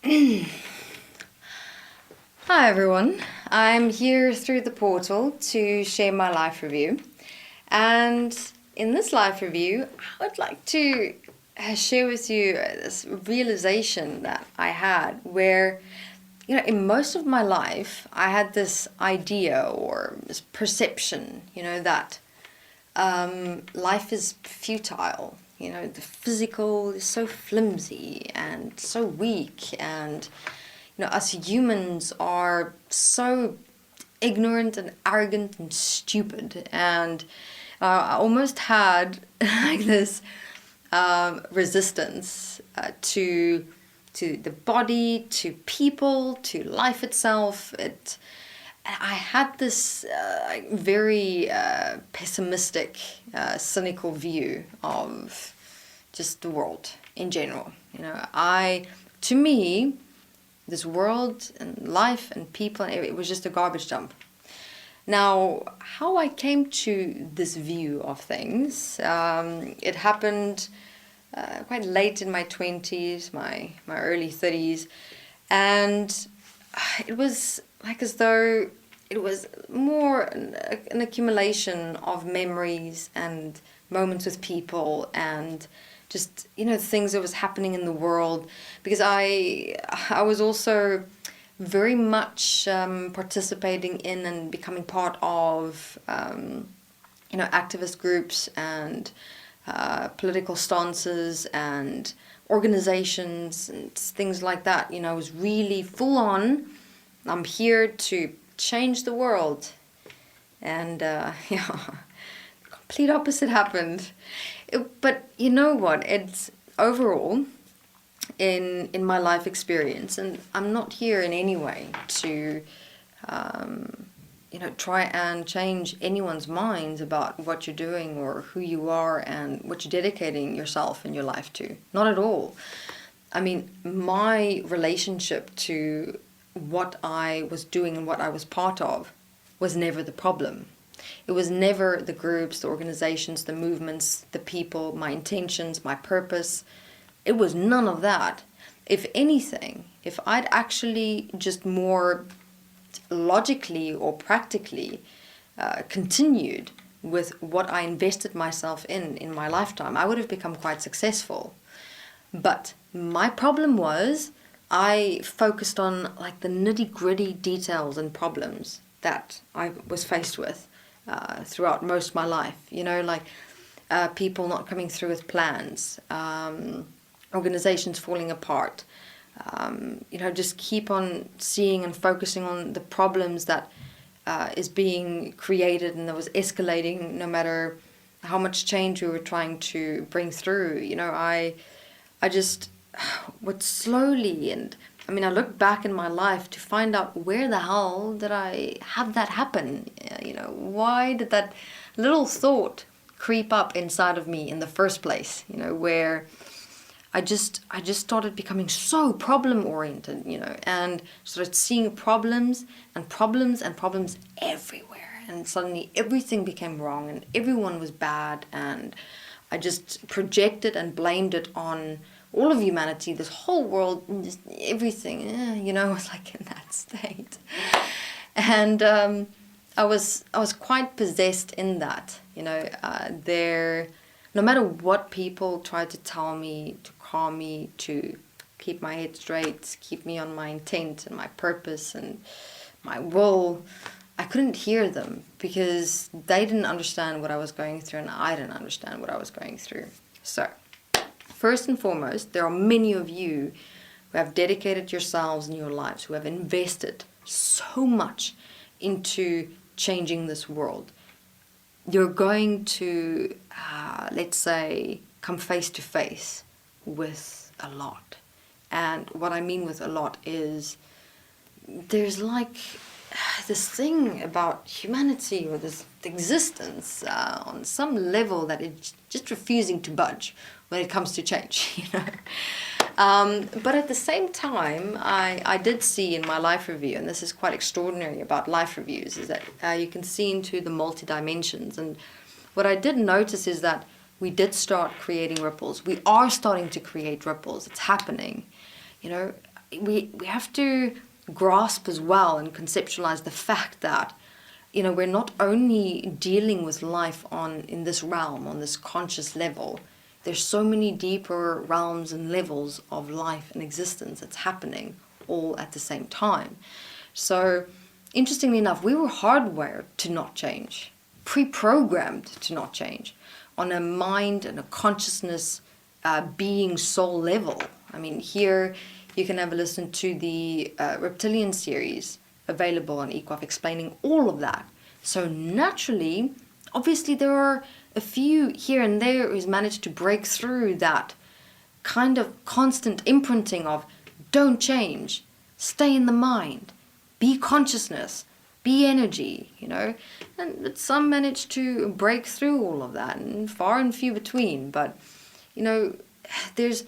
Hi everyone, I'm here through the portal to share my life review, and in this life review I would like to share with you this realization that I had where, in most of my life I had this idea or this perception, that life is futile. The physical is so flimsy and so weak, and us humans are so ignorant and arrogant and stupid. And I almost had like this resistance to the body, to people, to life itself. I had this very pessimistic, cynical view of just the world in general. To me, this world and life and people, it was just a garbage dump. Now, how I came to this view of things, it happened quite late in my 20s, my early 30s, and it was like as though it was more an accumulation of memories and moments with people and just things that was happening in the world, because I was also very much participating in and becoming part of activist groups and political stances and organizations and things like that. I was really full on. I'm here to change the world, and complete opposite happened. But you know what? It's overall in my life experience, and I'm not here in any way to try and change anyone's minds about what you're doing or who you are and what you're dedicating yourself and your life to. Not at all. I mean, my relationship to what I was doing and what I was part of was never the problem. It was never the groups, the organizations, the movements, the people, my intentions, my purpose. It was none of that. If anything, if I'd actually just more logically or practically continued with what I invested myself in my lifetime, I would have become quite successful. But my problem was I focused on like the nitty-gritty details and problems that I was faced with throughout most of my life. People not coming through with plans, organizations falling apart. Just keep on seeing and focusing on the problems that is being created and that was escalating no matter how much change we were trying to bring through. I just would slowly, and I look back in my life to find out where the hell did I have that happen? Why did that little thought creep up inside of me in the first place? Where I just started becoming so problem oriented, and started seeing problems and problems and problems everywhere, and suddenly everything became wrong and everyone was bad, and I just projected and blamed it on all of humanity, this whole world, just everything. I was like in that state, and I was quite possessed in that. No matter what people tried to tell me, to calm me, to keep my head straight, keep me on my intent and my purpose and my will, I couldn't hear them because they didn't understand what I was going through and I didn't understand what I was going through. So, first and foremost, there are many of you who have dedicated yourselves and your lives, who have invested so much into changing this world. You're going to, let's say, come face to face with a lot. And what I mean with a lot is there's like this thing about humanity or this existence on some level that it's just refusing to budge when it comes to change, But at the same time, I did see in my life review, and this is quite extraordinary about life reviews, is that you can see into the multi-dimensions. And what I did notice is that we did start creating ripples. We are starting to create ripples. It's happening. we have to grasp as well and conceptualize the fact that, we're not only dealing with life in this realm, on this conscious level. There's so many deeper realms and levels of life and existence that's happening all at the same time. So, interestingly enough, we were hardwired to not change, pre-programmed to not change, on a mind and a consciousness being soul level. I mean, here you can have a listen to the Reptilian series available on EQAFE explaining all of that. So naturally, obviously there are a few here and there who's managed to break through that kind of constant imprinting of don't change, stay in the mind, be consciousness, be energy, and some manage to break through all of that, and far and few between. But there's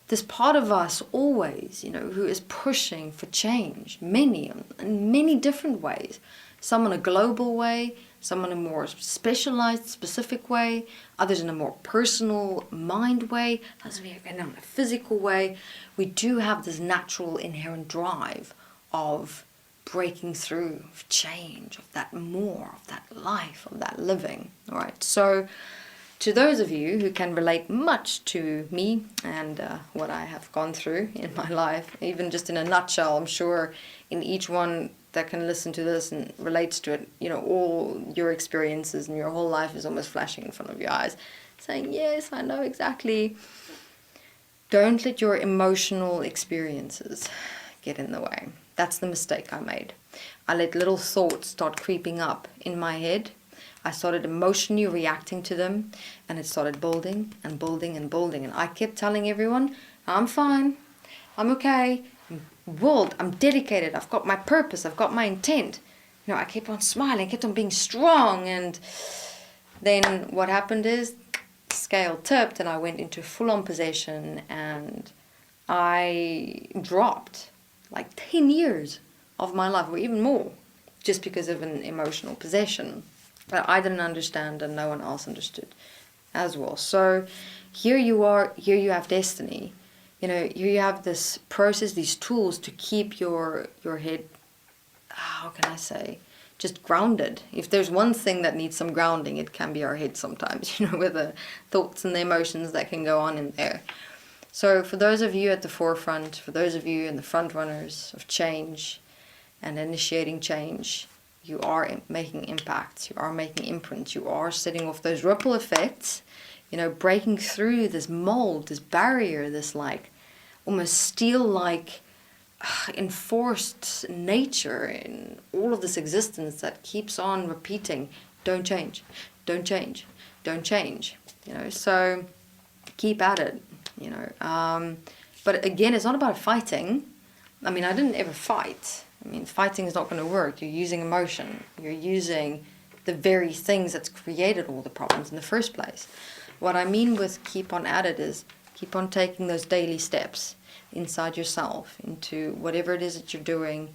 this part of us always, who is pushing for change, in many different ways. Some in a global way, some in a more specialized, specific way, others in a more personal mind way, others in a physical way. We do have this natural inherent drive of breaking through, of change, of that more, of that life, of that living. All right, so to those of you who can relate much to me and what I have gone through in my life, even just in a nutshell, I'm sure in each one that can listen to this and relates to it, all your experiences and your whole life is almost flashing in front of your eyes, saying, yes, I know exactly. Don't let your emotional experiences get in the way. That's the mistake I made. I let little thoughts start creeping up in my head. I started emotionally reacting to them, and it started building and building and building. And I kept telling everyone, I'm fine, I'm okay, I'm dedicated, I've got my purpose, I've got my intent. I kept on smiling, I kept on being strong. And then what happened is, scale tipped, and I went into full-on possession, and I dropped like 10 years of my life, or even more, just because of an emotional possession that I didn't understand and no one else understood as well. So here you are, here you have destiny. Here you have this process, these tools to keep your head, how can I say, just grounded. If there's one thing that needs some grounding, it can be our head sometimes, with the thoughts and the emotions that can go on in there. So for those of you at the forefront, for those of you in the front runners of change and initiating change, you are making impacts, you are making imprints, you are setting off those ripple effects, breaking through this mold, this barrier, this almost steel-like enforced nature in all of this existence that keeps on repeating, don't change, don't change, don't change, so keep at it, but again, it's not about fighting. I mean, I didn't ever fight. Fighting is not going to work. You're using emotion. You're using the very things that's created all the problems in the first place. What I mean with keep on at it is keep on taking those daily steps inside yourself into whatever it is that you're doing.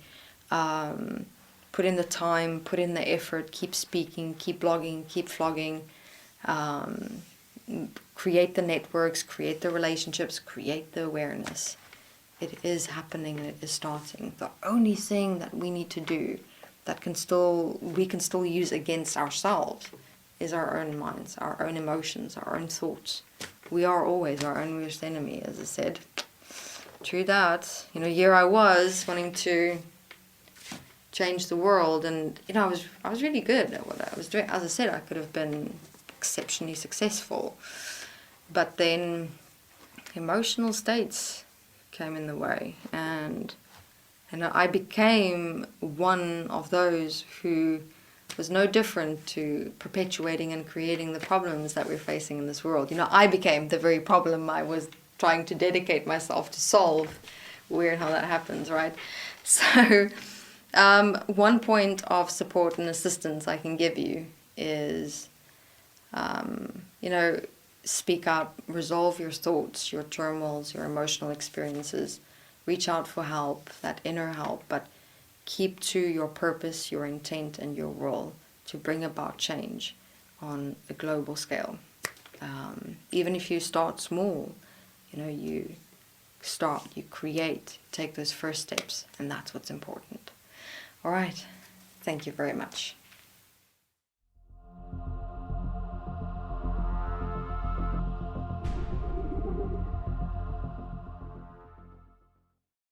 Put in the time, put in the effort, keep speaking, keep blogging, keep vlogging. Create the networks, create the relationships, create the awareness. It is happening and it is starting. The only thing that we need to do that we can still use against ourselves is our own minds, our own emotions, our own thoughts. We are always our own worst enemy, as I said. True that. Here I was wanting to change the world, and I was really good at what I was doing. As I said, I could have been exceptionally successful, but then emotional states came in the way, and I became one of those who was no different to perpetuating and creating the problems that we're facing in this world. I became the very problem I was trying to dedicate myself to solve. Weird how that happens, right? So one point of support and assistance I can give you is speak up, resolve your thoughts, your turmoils, your emotional experiences, reach out for help, that inner help, but keep to your purpose, your intent, and your role to bring about change on a global scale. Even if you start small, you start, you create, take those first steps, and that's what's important. All right. Thank you very much.